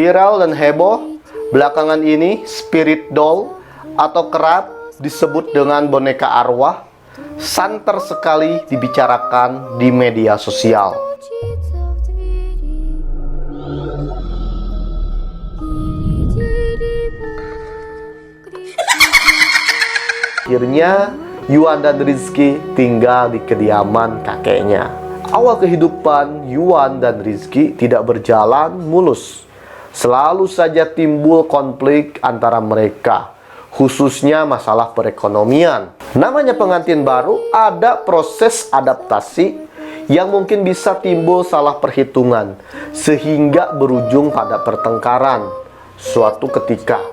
Viral dan heboh belakangan ini spirit doll atau kerap disebut dengan boneka arwah santer sekali dibicarakan di media sosial. Akhirnya Yuan dan Rizky tinggal di kediaman kakeknya. Awal kehidupan Yuan dan Rizky tidak berjalan mulus. Selalu saja timbul konflik antara mereka, khususnya masalah perekonomian. Namanya pengantin baru, ada proses adaptasi yang mungkin bisa timbul salah perhitungan, sehingga berujung pada pertengkaran. Suatu ketika,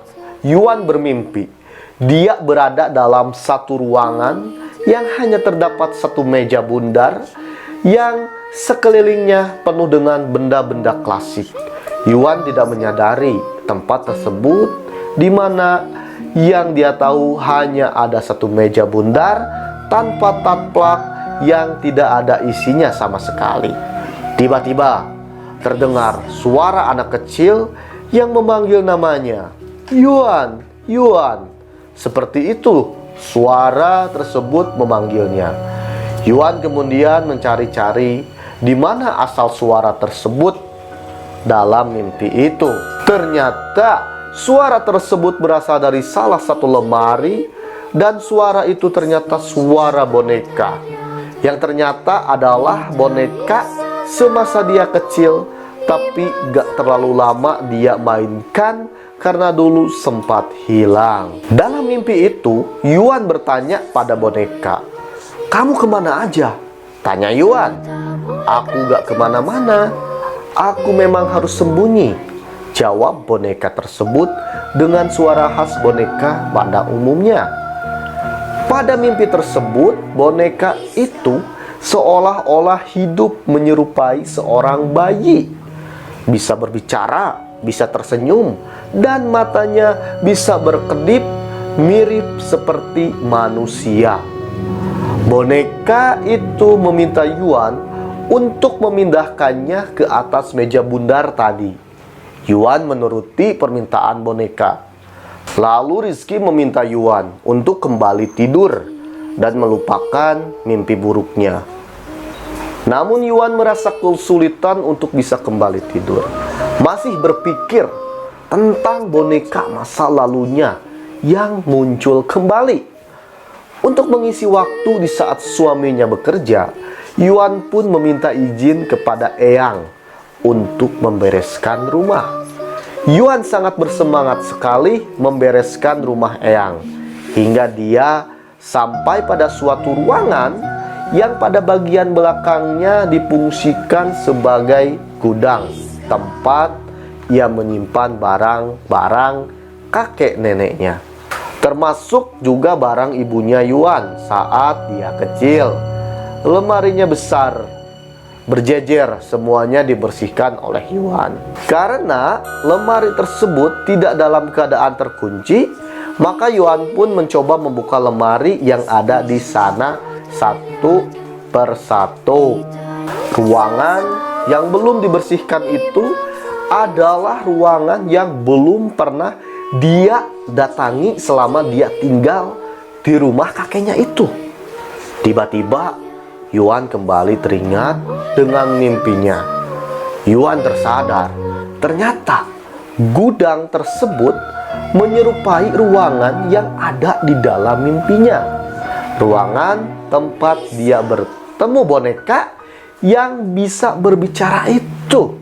Yuan bermimpi dia berada dalam satu ruangan yang hanya terdapat satu meja bundar yang sekelilingnya penuh dengan benda-benda klasik. Yuan tidak menyadari tempat tersebut di mana yang dia tahu hanya ada satu meja bundar tanpa taplak yang tidak ada isinya sama sekali. Tiba-tiba terdengar suara anak kecil yang memanggil namanya. Yuan, Yuan. Seperti itu suara tersebut memanggilnya. Yuan kemudian mencari-cari di mana asal suara tersebut dalam mimpi itu. Ternyata suara tersebut berasal dari salah satu lemari, dan suara itu ternyata suara boneka, yang ternyata adalah boneka semasa dia kecil, tapi gak terlalu lama dia mainkan karena dulu sempat hilang. Dalam mimpi itu, Yuan bertanya pada boneka, "Kamu kemana aja?" Tanya Yuan. "Aku gak kemana-mana, aku memang harus sembunyi," jawab boneka tersebut dengan suara khas boneka pada umumnya. Pada mimpi tersebut, boneka itu seolah-olah hidup menyerupai seorang bayi. Bisa berbicara, bisa tersenyum, dan matanya bisa berkedip mirip seperti manusia. Boneka itu meminta Yuan untuk memindahkannya ke atas meja bundar tadi. Yuan menuruti permintaan boneka. Lalu Rizky meminta Yuan untuk kembali tidur dan melupakan mimpi buruknya. Namun Yuan merasa kesulitan untuk bisa kembali tidur. Masih berpikir tentang boneka masa lalunya yang muncul kembali. Untuk mengisi waktu di saat suaminya bekerja, Yuan pun meminta izin kepada Eyang untuk membereskan rumah. Yuan sangat bersemangat sekali membereskan rumah Eyang, hingga dia sampai pada suatu ruangan yang pada bagian belakangnya difungsikan sebagai gudang, tempat ia menyimpan barang-barang kakek neneknya, termasuk juga barang ibunya Yuan saat dia kecil. Lemarinya besar, berjejer, semuanya dibersihkan oleh Yuan. Karena lemari tersebut tidak dalam keadaan terkunci, maka Yuan pun mencoba membuka lemari yang ada di sana satu persatu. Ruangan yang belum dibersihkan itu adalah ruangan yang belum pernah dia datangi selama dia tinggal di rumah kakeknya itu. Tiba-tiba Yuan kembali teringat dengan mimpinya. Yuan tersadar, ternyata gudang tersebut menyerupai ruangan yang ada di dalam mimpinya. Ruangan tempat dia bertemu boneka yang bisa berbicara itu.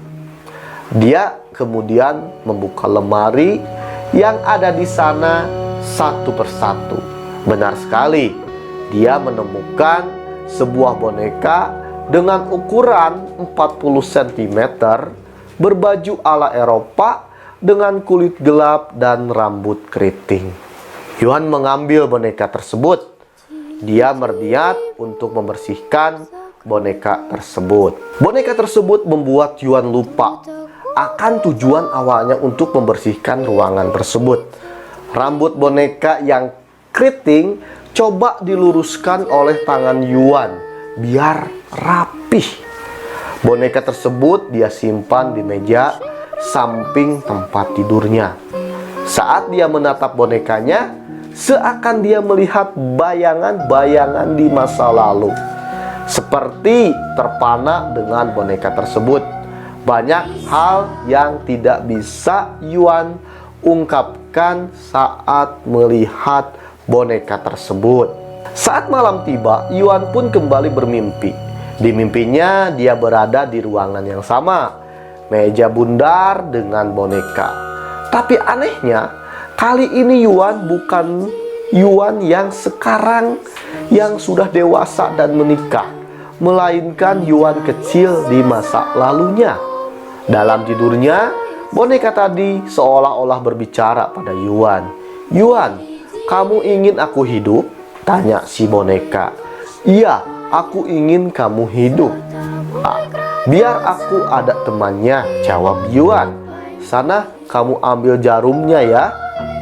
Dia kemudian membuka lemari yang ada di sana satu persatu. Benar sekali, dia menemukan sebuah boneka dengan ukuran 40 cm, berbaju ala Eropa dengan kulit gelap dan rambut keriting. Yuan mengambil boneka tersebut. Dia berniat untuk membersihkan boneka tersebut. Boneka tersebut membuat Yuan lupa akan tujuan awalnya untuk membersihkan ruangan tersebut. Rambut boneka yang keriting coba diluruskan oleh tangan Yuan biar rapih. Boneka tersebut dia simpan di meja samping tempat tidurnya. Saat dia menatap bonekanya, seakan dia melihat bayangan-bayangan di masa lalu, seperti terpana dengan boneka tersebut. Banyak hal yang tidak bisa Yuan ungkapkan saat melihat boneka tersebut. Saat malam tiba, Yuan pun kembali bermimpi. Di mimpinya dia berada di ruangan yang sama, meja bundar dengan boneka. Tapi anehnya, kali ini Yuan bukan Yuan yang sekarang yang sudah dewasa dan menikah, melainkan Yuan kecil di masa lalunya. Dalam tidurnya, boneka tadi seolah-olah berbicara pada Yuan. "Yuan, kamu ingin aku hidup?" tanya si boneka. "Iya, aku ingin kamu hidup." "Biar aku ada temannya," jawab Yuan. "Sana kamu ambil jarumnya ya,"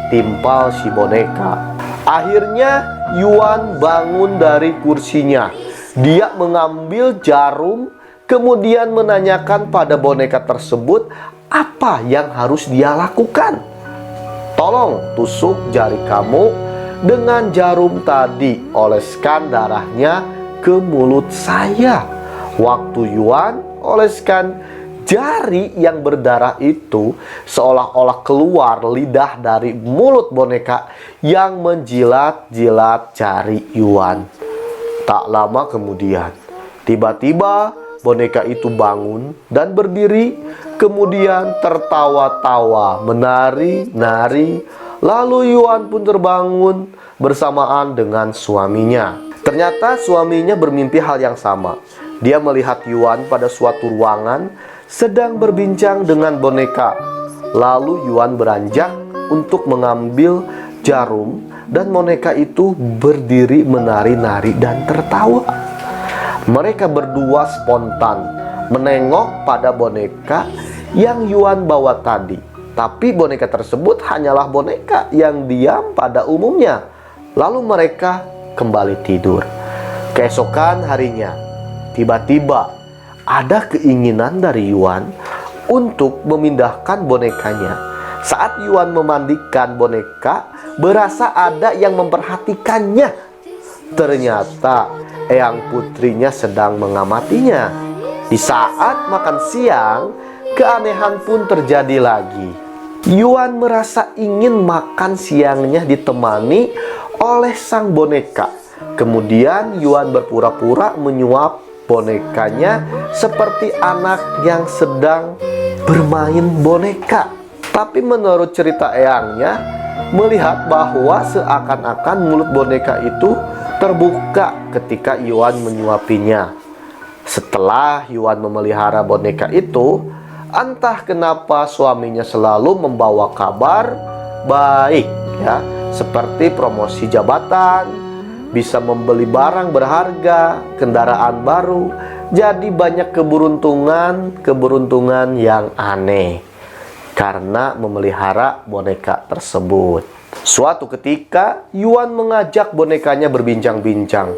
timpal si boneka. Akhirnya Yuan bangun dari kursinya. Dia mengambil jarum, kemudian menanyakan pada boneka tersebut apa yang harus dia lakukan. "Tolong tusuk jari kamu dengan jarum tadi, oleskan darahnya ke mulut saya." Waktu Yuan oleskan jari yang berdarah itu, seolah-olah keluar lidah dari mulut boneka yang menjilat-jilat jari Yuan. Tak lama kemudian, tiba-tiba boneka itu bangun dan berdiri, kemudian tertawa-tawa, menari-nari. Lalu Yuan pun terbangun bersamaan dengan suaminya. Ternyata suaminya bermimpi hal yang sama. Dia melihat Yuan pada suatu ruangan sedang berbincang dengan boneka. Lalu Yuan beranjak untuk mengambil jarum dan boneka itu berdiri menari-nari dan tertawa. Mereka berdua spontan menengok pada boneka yang Yuan bawa tadi. Tapi boneka tersebut hanyalah boneka yang diam pada umumnya. Lalu mereka kembali tidur. Keesokan harinya, tiba-tiba ada keinginan dari Yuan untuk memindahkan bonekanya. Saat Yuan memandikan boneka, berasa ada yang memperhatikannya. Ternyata eyang putrinya sedang mengamatinya. Di saat makan siang, keanehan pun terjadi lagi. Yuan merasa ingin makan siangnya ditemani oleh sang boneka. Kemudian Yuan berpura-pura menyuap bonekanya seperti anak yang sedang bermain boneka. Tapi menurut cerita eyangnya, melihat bahwa seakan-akan mulut boneka itu terbuka ketika Yuan menyuapinya. Setelah Yuan memelihara boneka itu, entah kenapa suaminya selalu membawa kabar baik, ya, seperti promosi jabatan, bisa membeli barang berharga, kendaraan baru. Jadi banyak keberuntungan yang aneh karena memelihara boneka tersebut. Suatu ketika Yuan mengajak bonekanya berbincang-bincang.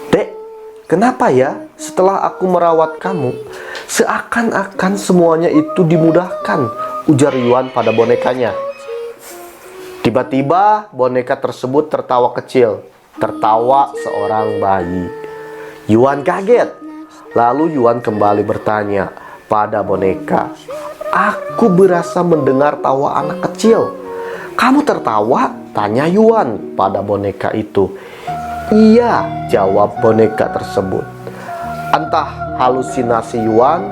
"Dek, kenapa ya setelah aku merawat kamu, seakan-akan semuanya itu dimudahkan?" ujar Yuan pada bonekanya. Tiba-tiba boneka tersebut tertawa kecil, tertawa seorang bayi. Yuan kaget. Lalu Yuan kembali bertanya pada boneka, "Aku berasa mendengar tawa anak kecil." "Kamu tertawa?" tanya Yuan pada boneka itu. "Iya," jawab boneka tersebut. Entah halusinasi Yuan,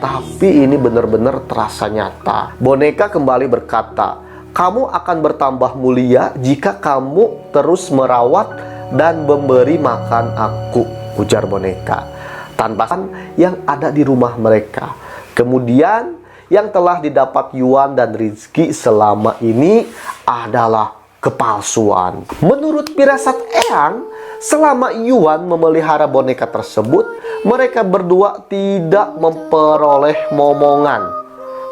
tapi ini benar-benar terasa nyata. Boneka kembali berkata, "Kamu akan bertambah mulia jika kamu terus merawat dan memberi makan aku," ujar boneka. Tanpa yang ada di rumah mereka. Kemudian yang telah didapat Yuan dan Rizky selama ini adalah kepalsuan. Menurut firasat eyang, selama Yuan memelihara boneka tersebut, mereka berdua tidak memperoleh momongan.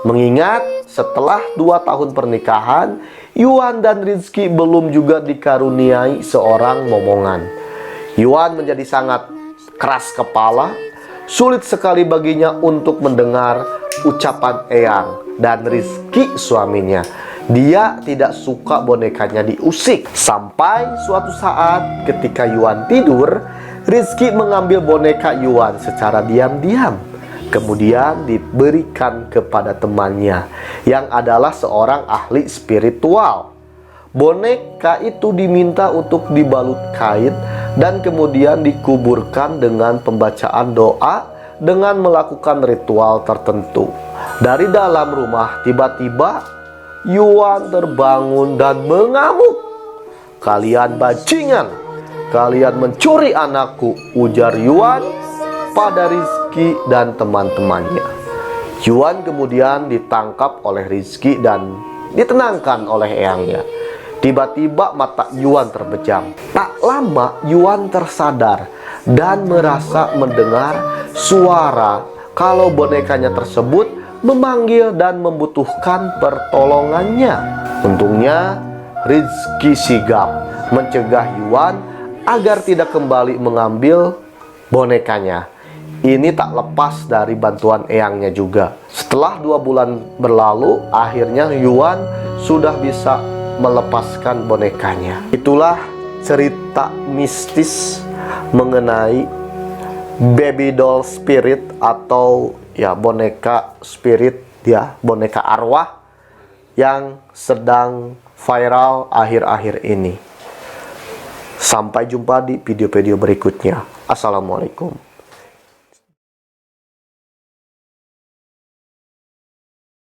Mengingat setelah 2 tahun pernikahan, Yuan dan Rizky belum juga dikaruniai seorang momongan. Yuan menjadi sangat keras kepala. Sulit sekali baginya untuk mendengar ucapan Eyang dan Rizky suaminya. Dia tidak suka bonekanya diusik. Sampai suatu saat ketika Yuan tidur, Rizky mengambil boneka Yuan secara diam-diam, kemudian diberikan kepada temannya yang adalah seorang ahli spiritual. Boneka itu diminta untuk dibalut kain dan kemudian dikuburkan dengan pembacaan doa dengan melakukan ritual tertentu. Dari dalam rumah tiba-tiba Yuan terbangun dan mengamuk. "Kalian bajingan, kalian mencuri anakku," ujar Yuan pada Rizky dan teman-temannya. Yuan kemudian ditangkap oleh Rizky dan ditenangkan oleh eyangnya. Tiba-tiba mata Yuan terbejam. Tak lama Yuan tersadar dan merasa mendengar suara kalau bonekanya tersebut memanggil dan membutuhkan pertolongannya. Untungnya Rizky sigap mencegah Yuan agar tidak kembali mengambil bonekanya. Ini tak lepas dari bantuan eyangnya juga. Setelah 2 bulan berlalu, akhirnya Yuan sudah bisa melepaskan bonekanya. Itulah cerita mistis mengenai baby doll spirit atau ya boneka spirit, ya boneka arwah yang sedang viral akhir-akhir ini. Sampai jumpa di video-video berikutnya. Assalamualaikum.